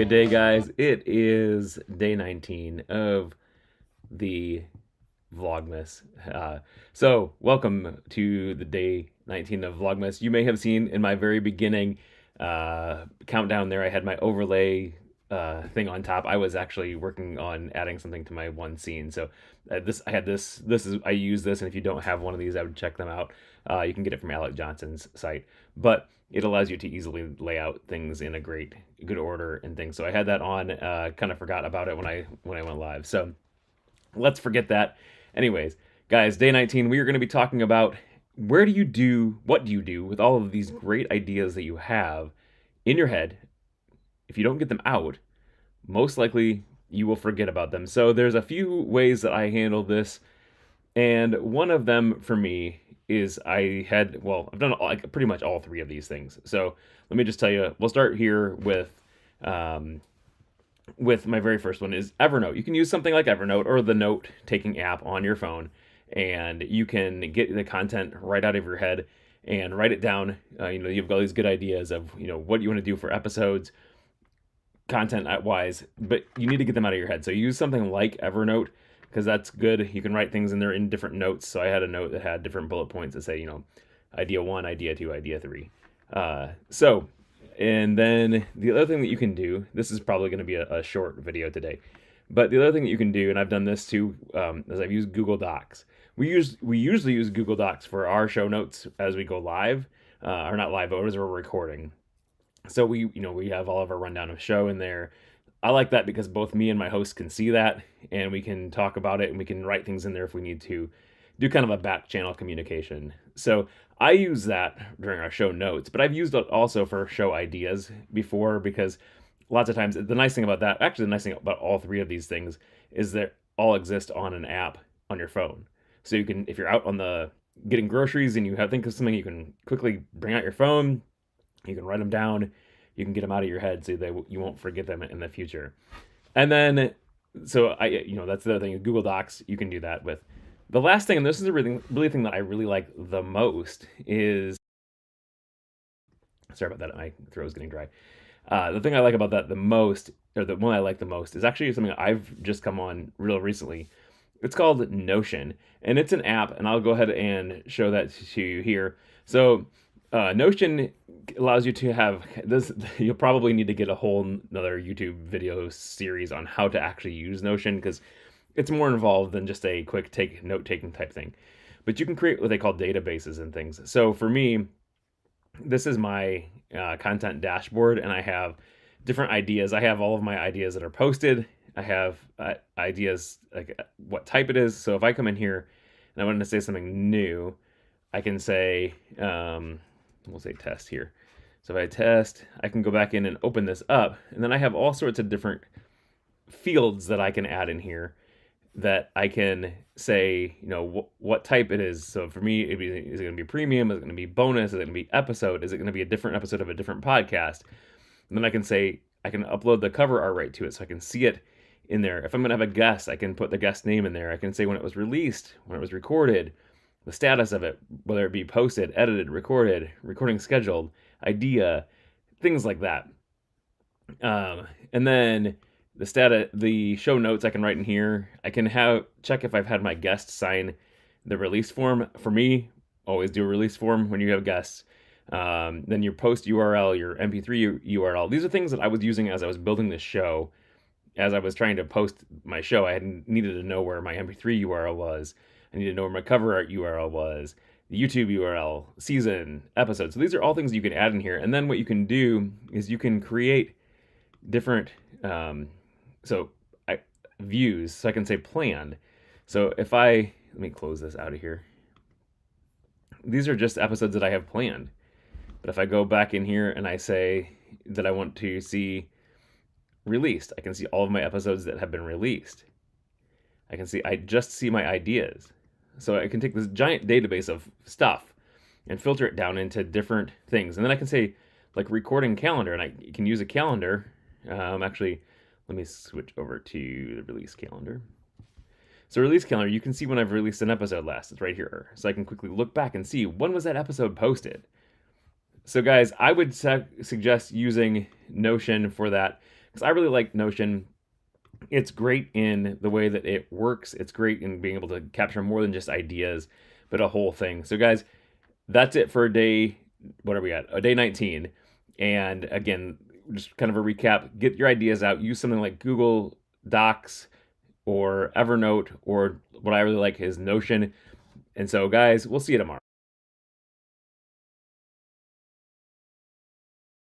Good day, guys. It is day 19 of the Vlogmas. Welcome to the day 19 of Vlogmas. You may have seen in my very beginning countdown there, I had my overlay thing on top. I was actually working on adding something to my one scene. I had this. I use this, and if you don't have one of these, I would check them out. You can get it from Alec Johnson's site, but it allows you to easily lay out things in a good order and things. So I had that on. Kind of forgot about it when I went live. So let's forget that. Anyways, guys, day 19, we are going to be talking about what do you do with all of these great ideas that you have in your head. If you don't get them out, most likely you will forget about them. So there's a few ways that I handle this, and one of them for me is I've done like pretty much all three of these things. So let me just tell you, we'll start here with my very first one is Evernote. You can use something like Evernote or the note-taking app on your phone, and you can get the content right out of your head and write it down. You've got all these good ideas of what you want to do for episodes, content wise, but you need to get them out of your head. So use something like Evernote because that's good. You can write things in there in different notes. So I had a note that had different bullet points that say, idea one, idea two, idea three. And then the other thing that you can do, this is probably going to be a short video today, but the other thing that you can do, and I've done this too, is I've used Google Docs. We usually use Google Docs for our show notes as we go live, or not live, but as we're recording. So we have all of our rundown of show in there. I like that because both me and my host can see that, and we can talk about it, and we can write things in there if we need to do kind of a back channel communication. So I use that during our show notes, but I've used it also for show ideas before because lots of times the nice thing about all three of these things is that all exist on an app on your phone. So you can, if you're out on the getting groceries and think of something, you can quickly bring out your phone, you can write them down, you can get them out of your head so that you won't forget them in the future. And then, that's the other thing, Google Docs, you can do that with. The last thing, and this is the really thing that I really like the most is, sorry about that, my throat is getting dry. The thing I like about that the most, or the one I like the most, is actually something I've just come on real recently. It's called Notion, and it's an app, and I'll go ahead and show that to you here. So Notion allows you to have this. You'll probably need to get a whole another YouTube video series on how to actually use Notion because it's more involved than just a quick note-taking type thing. But you can create what they call databases and things. So for me, this is my content dashboard, and I have different ideas. I have all of my ideas that are posted. I have ideas like what type it is. So if I come in here and I want to say something new, I can say, we'll say test here. So if I test, I can go back in and open this up, and then I have all sorts of different fields that I can add in here that I can say, what type it is. So for me, is it going to be premium? Is it going to be bonus? Is it going to be episode? Is it going to be a different episode of a different podcast? And then I can say, I can upload the cover art right to it so I can see it in there. If I'm going to have a guest, I can put the guest name in there. I can say when it was released, when it was recorded, the status of it, whether it be posted, edited, recorded, recording scheduled, idea, things like that. And then the show notes I can write in here. I can check if I've had my guest sign the release form. For me, always do a release form when you have guests. Then your post URL, your MP3 URL. These are things that I was using as I was building this show. As I was trying to post my show, I needed to know where my MP3 URL was. I needed to know where my cover art URL was, the YouTube URL, season, episode. So these are all things you can add in here. And then what you can do is you can create different views. So I can say planned. So let me close this out of here. These are just episodes that I have planned. But if I go back in here and I say that I want to see released, I can see all of my episodes that have been released. I just see my ideas. So I can take this giant database of stuff and filter it down into different things. And then I can say like recording calendar, and I can use a calendar. Actually, let me switch over to the release calendar. So release calendar, you can see when I've released an episode last. It's right here. So I can quickly look back and see when was that episode posted. So guys, I would suggest using Notion for that because I really like Notion. It's great in the way that it works. It's great in being able to capture more than just ideas, but a whole thing. So, guys, that's it for day, what are we at? A day 19. And again, just kind of a recap, get your ideas out. Use something like Google Docs or Evernote, or what I really like is Notion. And so, guys, we'll see you tomorrow.